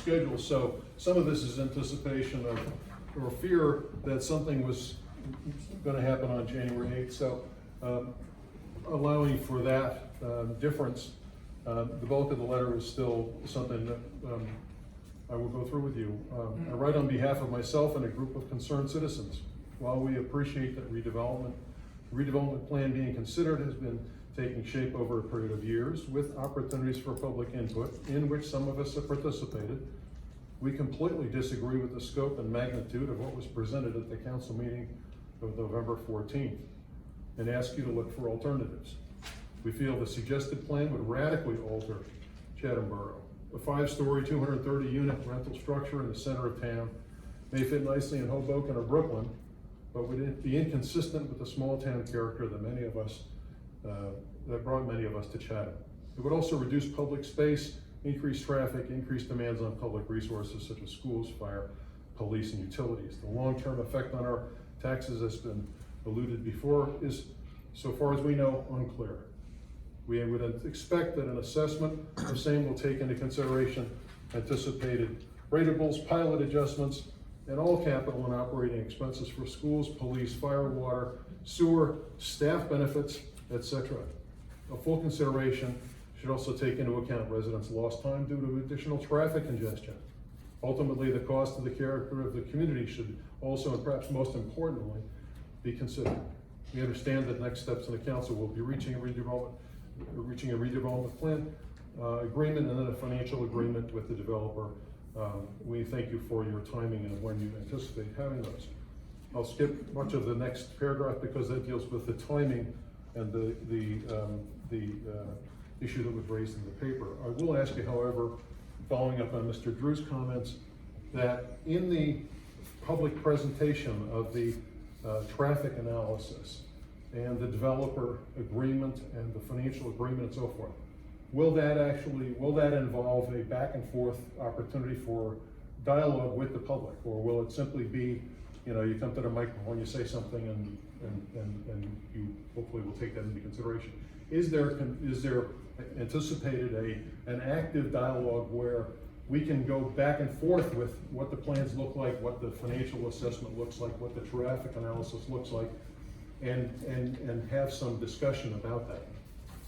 schedule. So some of this is anticipation of, or fear that something was gonna happen on January 8th. So allowing for that difference, the bulk of the letter is still something that I will go through with you. I write on behalf of myself and a group of concerned citizens. While we appreciate that the redevelopment plan being considered has been taking shape over a period of years with opportunities for public input in which some of us have participated, we completely disagree with the scope and magnitude of what was presented at the council meeting of November 14th and ask you to look for alternatives. We feel the suggested plan would radically alter Chatham Borough. A 5-story, 230-unit rental structure in the center of town may fit nicely in Hoboken or Brooklyn, but would be inconsistent with the small town character that brought many of us to Chatham. It would also reduce public space, increase traffic, increase demands on public resources such as schools, fire, police, and utilities. The long-term effect on our taxes has been alluded before is, so far as we know, unclear. We would expect that an assessment of same will take into consideration anticipated ratables, pilot adjustments, and all capital and operating expenses for schools, police, fire, water, sewer, staff benefits, etc. A full consideration should also take into account residents' lost time due to additional traffic congestion. Ultimately, the cost of the character of the community should also, and perhaps most importantly, be considered. We understand that next steps in the council will be reaching a redevelopment plan agreement and then a financial agreement with the developer. We thank you for your timing and when you anticipate having those. I'll skip much of the next paragraph because that deals with the timing and the issue that was raised in the paper. I will ask you, however, following up on Mr. Drew's comments, that in the public presentation of the traffic analysis and the developer agreement and the financial agreement and so forth, will that involve a back and forth opportunity for dialogue with the public, or will it simply be, you come to the microphone, you say something, and you hopefully will take that into consideration? Is there anticipated an active dialogue where we can go back and forth with what the plans look like, what the financial assessment looks like, what the traffic analysis looks like, and have some discussion about that?